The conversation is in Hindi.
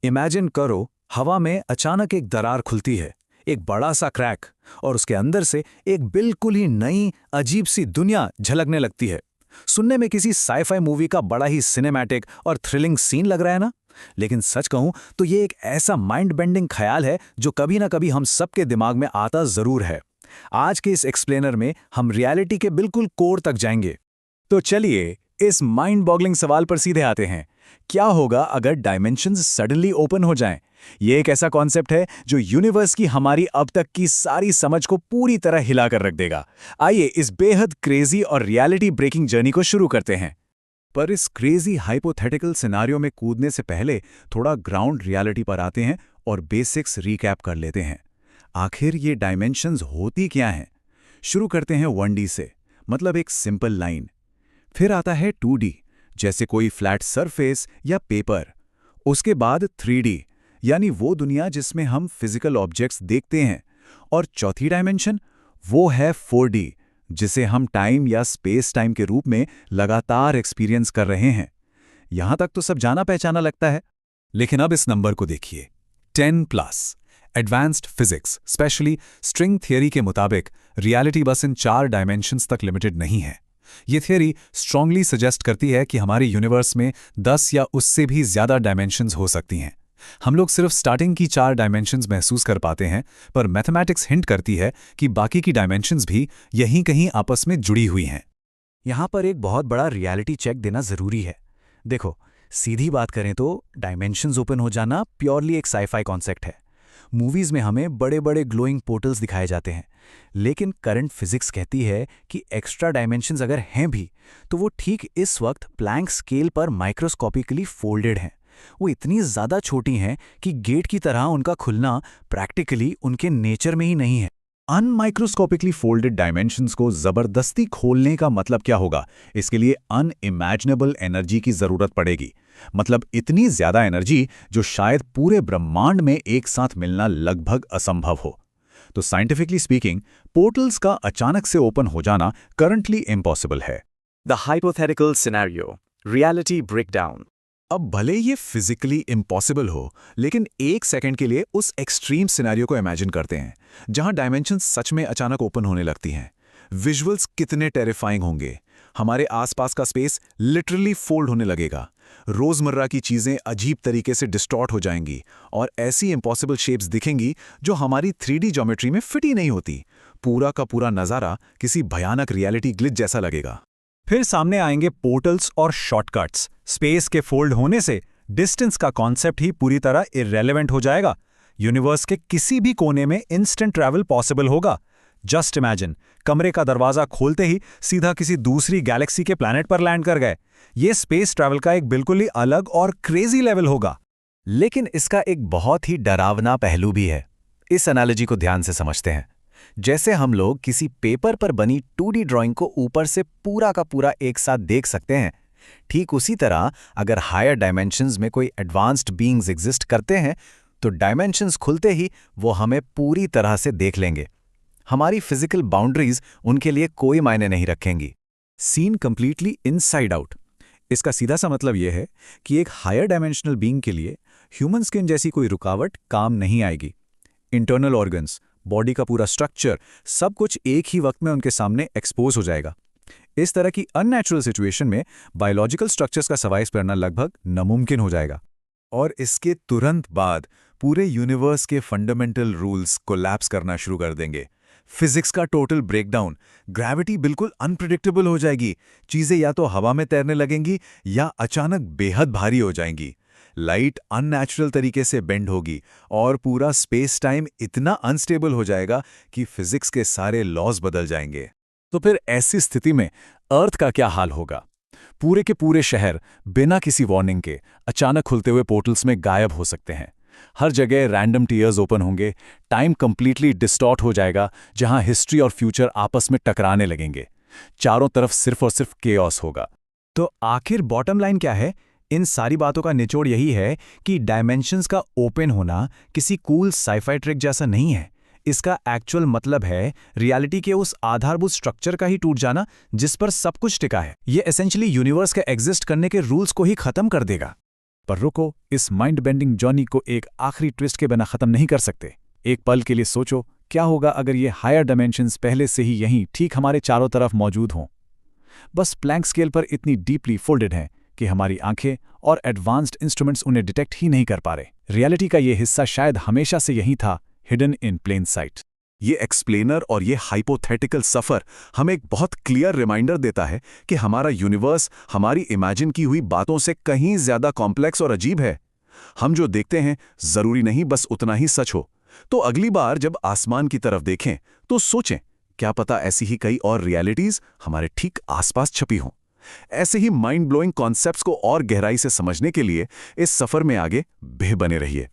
इमेजिन करो, हवा में अचानक एक दरार खुलती है, एक बड़ा सा क्रैक, और उसके अंदर से एक बिल्कुल ही नई अजीब सी दुनिया झलकने लगती है। सुनने में किसी साईफाई मूवी का बड़ा ही सिनेमैटिक और थ्रिलिंग सीन लग रहा है ना? लेकिन सच कहूं तो ये एक ऐसा माइंड बेंडिंग ख्याल है जो कभी ना कभी हम सबके दिमाग में आता जरूर है। आज के इस एक्सप्लेनर में हम रियलिटी के बिल्कुल कोर तक जाएंगे। तो चलिए इस माइंड बॉगलिंग सवाल पर सीधे आते हैं। क्या होगा अगर डायमेंशंस सडनली ओपन हो जाएं? ये एक ऐसा कॉन्सेप्ट है जो यूनिवर्स की हमारी अब तक की सारी समझ को पूरी तरह हिलाकर रख देगा। आइए इस बेहद क्रेजी और रियलिटी ब्रेकिंग जर्नी को शुरू करते हैं। पर इस क्रेजी हाइपोथेटिकल सिनारियो में कूदने से पहले थोड़ा ग्राउंड रियलिटी पर आते हैं और बेसिक्स रिकैप कर लेते हैं। आखिर ये डायमेंशंस होती क्या हैं? शुरू करते हैं 1D से, मतलब एक सिंपल लाइन। फिर आता है 2D, जैसे कोई फ्लैट सरफेस या पेपर। उसके बाद 3D, यानी वो दुनिया जिसमें हम फिजिकल ऑब्जेक्ट्स देखते हैं। और चौथी डायमेंशन, वो है 4D, जिसे हम टाइम या स्पेस टाइम के रूप में लगातार एक्सपीरियंस कर रहे हैं। यहां तक तो सब जाना पहचाना लगता है, लेकिन अब इस नंबर को देखिए, 10+। Advanced physics, specially string theory के मुताबिक रियलिटी बस इन 4 डायमेंशंस तक लिमिटेड नहीं है। ये थियरी स्ट्रांगली सजेस्ट करती है कि हमारे यूनिवर्स में 10 या उससे भी ज्यादा डायमेंशंस हो सकती हैं। हम लोग सिर्फ स्टार्टिंग की 4 डायमेंशंस महसूस कर पाते हैं, पर मैथमेटिक्स हिंट करती है कि बाकी की डायमेंशंस भी यहीं कहीं आपस में जुड़ी हुई हैं। यहाँ पर एक बहुत बड़ा रियलिटी चेक देना जरूरी है। देखो, सीधी बात करें तो डायमेंशंस ओपन हो जाना प्योरली एक साईफाई कॉन्सेप्ट है। मूवीज में हमें बड़े बड़े ग्लोइंग पोर्टल्स दिखाए जाते हैं, लेकिन करंट फिजिक्स कहती है कि एक्स्ट्रा डायमेंशंस अगर हैं भी, तो वो ठीक इस वक्त प्लैंक स्केल पर माइक्रोस्कोपिकली फोल्डेड हैं। वो इतनी ज़्यादा छोटी हैं कि गेट की तरह उनका खुलना प्रैक्टिकली उनके नेचर में ही नहीं है। अनमाइक्रोस्कोपिकली फोल्डेड डायमेंशंस को जबरदस्ती खोलने का मतलब क्या होगा? इसके लिए अनइमेजिनेबल एनर्जी की जरूरत पड़ेगी। मतलब इतनी ज्यादा एनर्जी जो शायद पूरे ब्रह्मांड में एक साथ मिलना लगभग असंभव हो। तो साइंटिफिकली स्पीकिंग, पोर्टल्स का अचानक से ओपन हो जाना करंटली इम्पॉसिबल है। The hypothetical scenario, reality breakdown. अब भले ये फिजिकली इम्पॉसिबल हो, लेकिन एक सेकंड के लिए उस एक्सट्रीम सिनेरियो को इमेजिन करते हैं जहां डायमेंशन सच में अचानक ओपन होने लगती हैं। विजुअल्स कितने टेरिफाइंग होंगे। हमारे आसपास का स्पेस लिटरली फोल्ड होने लगेगा। रोजमर्रा की चीजें अजीब तरीके से डिस्टॉर्ट हो जाएंगी और ऐसी इम्पॉसिबल शेप्स दिखेंगी जो हमारी 3D ज्योमेट्री में फिट ही नहीं होती। पूरा का पूरा नज़ारा किसी भयानक रियलिटी ग्लिच जैसा लगेगा। फिर सामने आएंगे पोर्टल्स और शॉर्टकट्स। स्पेस के फोल्ड होने से डिस्टेंस का कॉन्सेप्ट ही पूरी तरह इररेलेवेंट हो जाएगा। यूनिवर्स के किसी भी कोने में इंस्टेंट ट्रैवल पॉसिबल होगा। जस्ट इमेजिन, कमरे का दरवाजा खोलते ही सीधा किसी दूसरी गैलेक्सी के प्लैनेट पर लैंड कर गए। ये स्पेस ट्रैवल का एक बिल्कुल ही अलग और क्रेजी लेवल होगा। लेकिन इसका एक बहुत ही डरावना पहलू भी है। इस एनालॉजी को ध्यान से समझते हैं। जैसे हम लोग किसी पेपर पर बनी 2D ड्राइंग को ऊपर से पूरा का पूरा एक साथ देख सकते हैं, ठीक उसी तरह अगर हायर डायमेंशंस में कोई एडवांस्ड बीइंग्स एग्जिस्ट करते हैं, तो डायमेंशंस खुलते ही वो हमें पूरी तरह से देख लेंगे। हमारी फिजिकल बाउंड्रीज उनके लिए कोई मायने नहीं रखेंगी। Scene completely inside out. इसका सीधा सा मतलब यह है कि एक हायर डायमेंशनल बीइंग के लिए ह्यूमन स्किन जैसी कोई रुकावट काम नहीं आएगी। इंटरनल ऑर्गन्स, बॉडी का पूरा स्ट्रक्चर, सब कुछ एक ही वक्त में उनके सामने एक्सपोज हो जाएगा। इस तरह की अननेचुरल सिचुएशन में बायोलॉजिकल स्ट्रक्चर्स का सर्वाइव करना लगभग नामुमकिन हो जाएगा। और इसके तुरंत बाद पूरे यूनिवर्स के फंडामेंटल रूल्स कोलैप्स करना शुरू कर देंगे। फिजिक्स का टोटल ब्रेकडाउन, ग्रेविटी बिल्कुल अनप्रेडिक्टेबल हो जाएगी। चीजें या तो हवा में तैरने लगेंगी या अचानक बेहद भारी हो जाएंगी। लाइट अननेचुरल तरीके से बेंड होगी और पूरा स्पेस टाइम इतना अनस्टेबल हो जाएगा कि फिजिक्स के सारे लॉज बदल जाएंगे। तो फिर ऐसी स्थिति में अर्थ का क्या हाल होगा? पूरे के पूरे शहर बिना किसी वार्निंग के अचानक खुलते हुए पोर्टल्स में गायब हो सकते हैं। हर जगह रैंडम टीयर्स ओपन होंगे, टाइम कंप्लीटली डिस्टॉर्ट हो जाएगा, जहां हिस्ट्री और फ्यूचर आपस में टकराने लगेंगे। चारों तरफ सिर्फ और सिर्फ केओस होगा। तो आखिर बॉटम लाइन क्या है? इन सारी बातों का निचोड़ यही है कि डायमेंशंस का ओपन होना किसी कूल साईफाई ट्रिक जैसा नहीं है। इसका एक्चुअल मतलब है रियलिटी के उस आधारभूत स्ट्रक्चर का ही टूट जाना जिस पर सब कुछ टिका है। ये एसेंशियली यूनिवर्स के एग्जिस्ट करने के रूल्स को ही खत्म कर देगा। पर रुको, इस माइंड बेंडिंग जर्नी को एक आखिरी ट्विस्ट के बिना खत्म नहीं कर सकते। एक पल के लिए सोचो, क्या होगा अगर ये हायर डायमेंशंस पहले से ही यहीं ठीक हमारे चारों तरफ मौजूद हों। बस प्लैंक स्केल पर इतनी डीपली फोल्डेड हैं कि हमारी आंखें और एडवांस्ड इंस्ट्रूमेंट्स उन्हें डिटेक्ट ही नहीं कर पा रहे। रियलिटी का ये हिस्सा शायद हमेशा से यहीं था, हिडन इन प्लेन साइट। ये एक्सप्लेनर और ये हाइपोथेटिकल सफ़र हमें एक बहुत क्लियर रिमाइंडर देता है कि हमारा यूनिवर्स हमारी इमेजिन की हुई बातों से कहीं ज़्यादा कॉम्प्लेक्स और अजीब है। हम जो देखते हैं ज़रूरी नहीं बस उतना ही सच हो। तो अगली बार जब आसमान की तरफ देखें तो सोचें, क्या पता ऐसी ही कई और रियलिटीज़ हमारे ठीक आसपास छपी हों। ऐसे ही माइंड ब्लोइंग कॉन्सेप्ट्स को और गहराई से समझने के लिए इस सफ़र में आगे बने रहिए।